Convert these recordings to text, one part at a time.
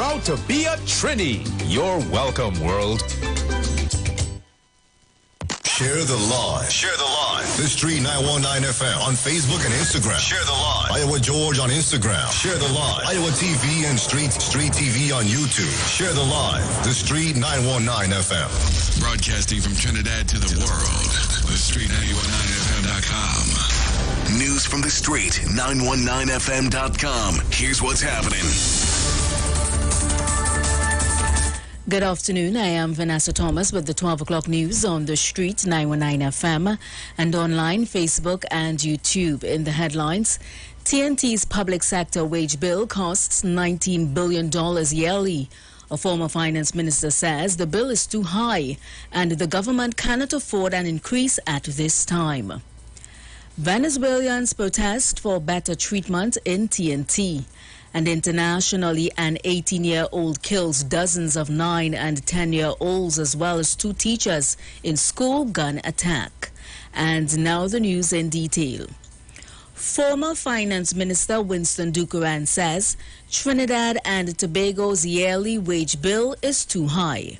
Proud to be a Trini. You're welcome, world. Share the live. Share the live. The Street 919 FM on Facebook and Instagram. Share the live. Iowa George on Instagram. Share the live. Iwer TV and Street TV on YouTube. Share the live. The Street 919 FM. Broadcasting from Trinidad to the world. The Street 919FM.com. News from the Street 919FM.com. Here's what's happening. Good afternoon. I am Vanessa Thomas with the 12 o'clock news on the Street 919 FM and online, Facebook and YouTube. In the headlines, TNT's public sector wage bill costs $19 billion yearly. A former finance minister says the bill is too high and the government cannot afford an increase at this time. Venezuelans protest for better treatment in TNT. And internationally, an 18-year-old kills dozens of 9- and 10-year-olds as well as 2 teachers in school gun attack. And now the news in detail. Former Finance Minister Winston Dukuran says Trinidad and Tobago's yearly wage bill is too high.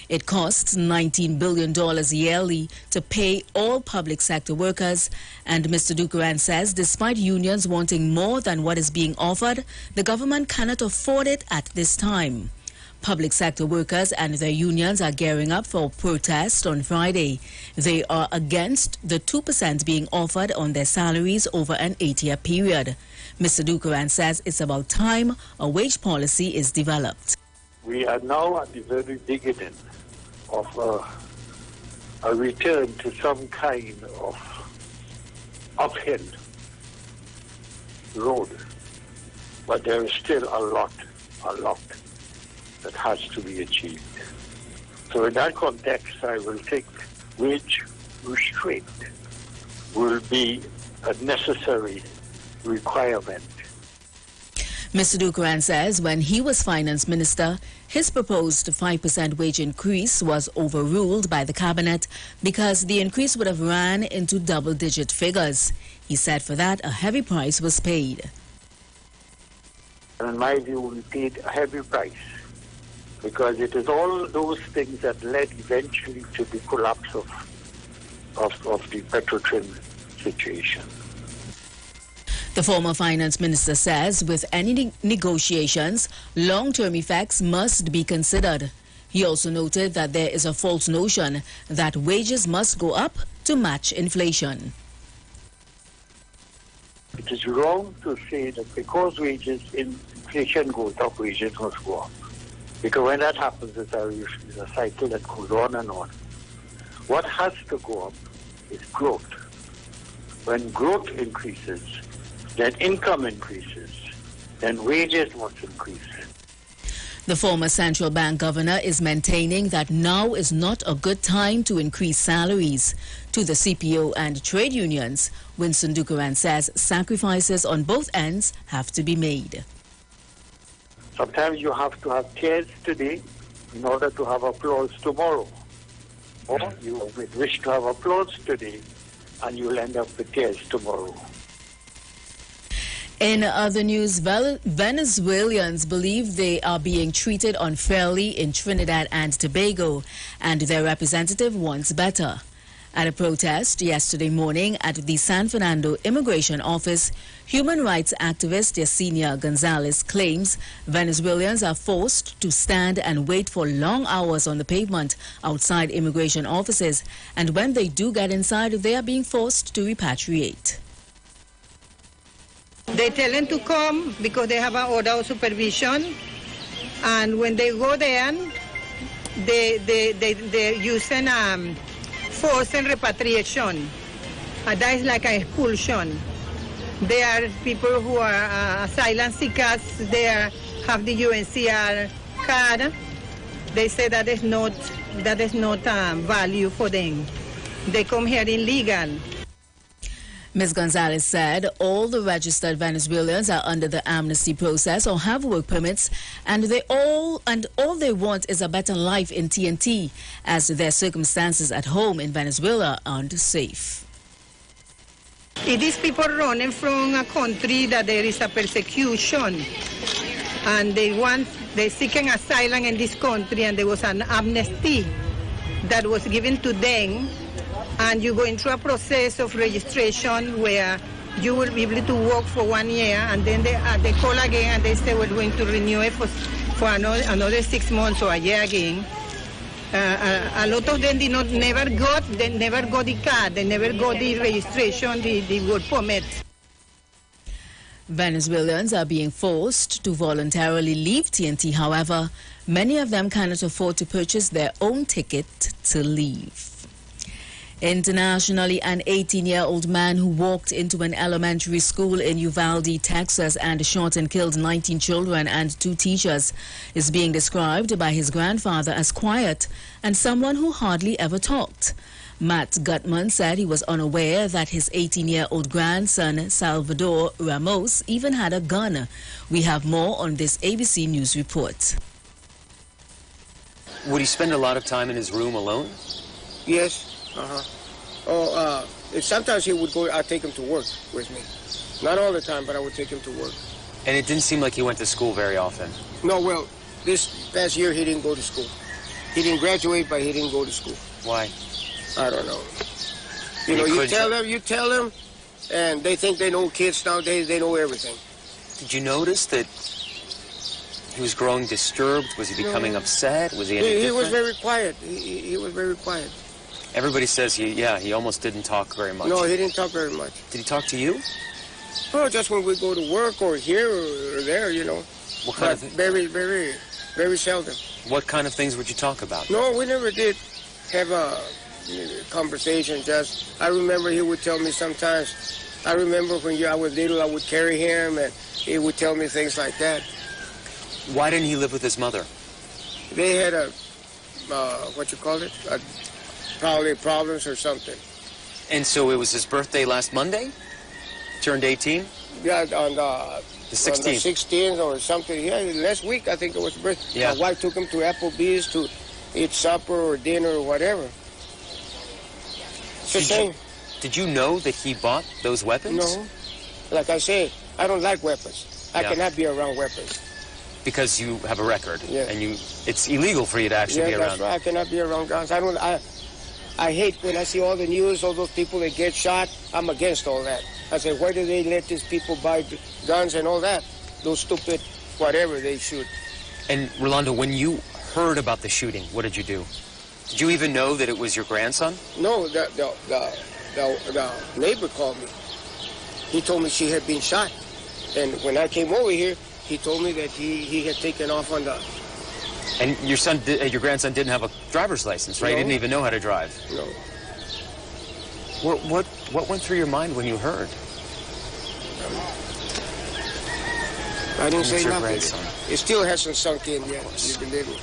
It costs $19 billion yearly to pay all public sector workers, and Mr. Dukuran says despite unions wanting more than what is being offered, the government cannot afford it at this time. Public sector workers and their unions are gearing up for protest on Friday. They are against the 2% being offered on their salaries over an 8-year period. Mr. Dukuran says it's about time a wage policy is developed. We are now at the very beginning of a return to some kind of uphill road. But there is still a lot that has to be achieved. So in that context, I will think wage restraint will be a necessary requirement. Mr. Dukuran says when he was finance minister, his proposed 5% wage increase was overruled by the cabinet because the increase would have ran into double-digit figures. He said for that a heavy price was paid. In my view, we paid a heavy price because it is all those things that led eventually to the collapse of the Petrotrin situation. The former finance minister says with any negotiations, long-term effects must be considered. He also noted that there is a false notion that wages must go up to match inflation. It is wrong to say that because inflation goes up, wages must go up. Because when that happens, it's a cycle that goes on and on. What has to go up is growth. When growth increases, then income increases, then wages must increase. The former central bank governor is maintaining that now is not a good time to increase salaries. To the CPO and trade unions, Winston Dukuran says sacrifices on both ends have to be made. Sometimes you have to have tears today in order to have applause tomorrow. Or you wish to have applause today and you'll end up with tears tomorrow. In other news, Venezuelans believe they are being treated unfairly in Trinidad and Tobago, and their representative wants better. At a protest yesterday morning at the San Fernando Immigration Office, human rights activist Yesenia Gonzalez claims Venezuelans are forced to stand and wait for long hours on the pavement outside immigration offices, and when they do get inside, they are being forced to repatriate. They tell them to come because they have an order of supervision, and when they go there, they're using force and repatriation. That is like an expulsion. There are people who are asylum seekers. They have the UNHCR card. They say that is not value for them. They come here illegal. Ms. Gonzalez said all the registered Venezuelans are under the amnesty process or have work permits, and all they want is a better life in TNT, as their circumstances at home in Venezuela aren't safe. It is people running from a country that there is a persecution. and they seeking asylum in this country, and there was an amnesty that was given to them, and you're going through a process of registration where you will be able to work for 1 year, and then they call again and they say we're going to renew it for another 6 months or a year again. A lot of them never got the card, they never got the registration, the work permit. Venezuelans are being forced to voluntarily leave TNT. However, many of them cannot afford to purchase their own ticket to leave. Internationally, an 18-year-old man who walked into an elementary school in Uvalde, Texas, and shot and killed 19 children and 2 teachers is being described by his grandfather as quiet and someone who hardly ever talked. Matt Gutman said he was unaware that his 18-year-old grandson, Salvador Ramos, even had a gun. We have more on this ABC News report. Would he spend a lot of time in his room alone? Yes. Sometimes he would go, I'd take him to work with me. Not all the time, but I would take him to work. And it didn't seem like he went to school very often. No, well, this past year he didn't go to school. He didn't graduate, but he didn't go to school. Why? I don't know. You know, you tell them, and they think they know kids nowadays, they know everything. Did you notice that he was growing disturbed? Was he becoming upset? Was he any different? He was very quiet. He was very quiet. Everybody says he almost didn't talk very much. No, he didn't talk very much. Did he talk to you? Well, just when we go to work or here or there, you know. What kind of things? Very, very, very seldom. What kind of things would you talk about? No, we never did have a conversation. Just, I remember he would tell me sometimes, I remember when I was little, I would carry him, and he would tell me things like that. Why didn't he live with his mother? They had probably problems or something. And so it was his birthday last Monday? Turned 18? Yeah, on the 16th. On the 16th or something. Yeah, last week I think it was his birthday. Yeah. My wife took him to Applebee's to eat supper or dinner or whatever. It's a shame. Did you know that he bought those weapons? No. Like I say, I don't like weapons. I cannot be around weapons. Because you have a record. Yeah. And it's illegal for you to actually be around. That's right. I cannot be around guns. I hate when I see all the news, all those people that get shot. I'm against all that. I say, why do they let these people buy guns and all that? Those stupid whatever they shoot. And Rolando, when you heard about the shooting, what did you do? Did you even know that it was your grandson? No, the neighbor called me. He told me she had been shot. And when I came over here, he told me that he had taken off on the... And your grandson didn't have a driver's license, right? No. He didn't even know how to drive. No. What went through your mind when you heard? I didn't say your nothing. grandson. It still hasn't sunk in yet, you believe me.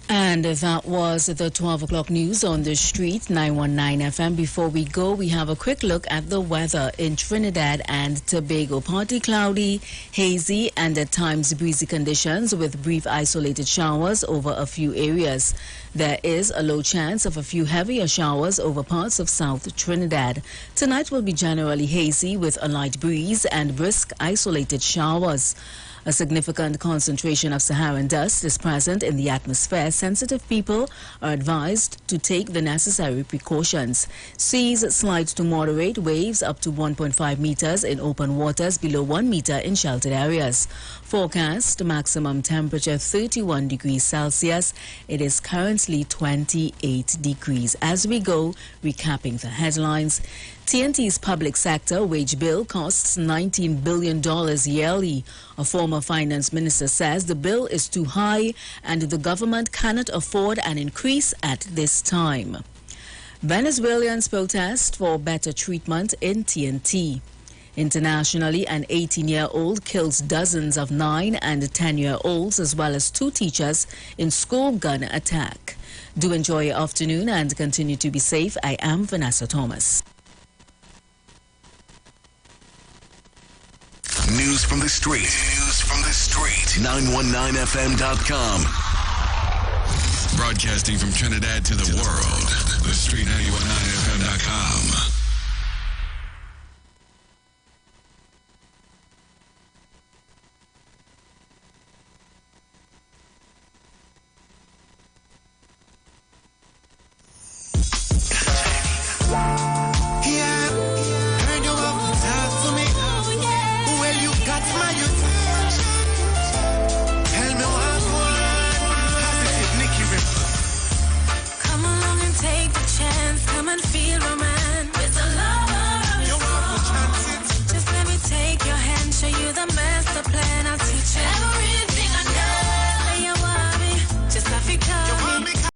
And that was the 12 o'clock news on the street, 919 FM. Before we go, we have a quick look at the weather in Trinidad and Tobago. Partly cloudy, hazy, and at times breezy conditions with brief isolated showers over a few areas. There is a low chance of a few heavier showers over parts of South Trinidad. Tonight will be generally hazy with a light breeze and brisk isolated showers. A significant concentration of Saharan dust is present in the atmosphere. Sensitive people are advised to take the necessary precautions. Seas slight to moderate, waves up to 1.5 meters in open waters, below 1 meter in sheltered areas. Forecast maximum temperature 31 degrees Celsius. It is currently 28 degrees. As we go, recapping the headlines. TNT's public sector wage bill costs $19 billion yearly. A former finance minister says the bill is too high and the government cannot afford an increase at this time. Venezuelans protest for better treatment in TNT. Internationally, an 18-year-old kills dozens of 9- and 10-year-olds as well as 2 teachers in school gun attack. Do enjoy your afternoon and continue to be safe. I am Vanessa Thomas. News from the street. News from the street. 919fm.com. Broadcasting from Trinidad to the world. The street 919fm.com.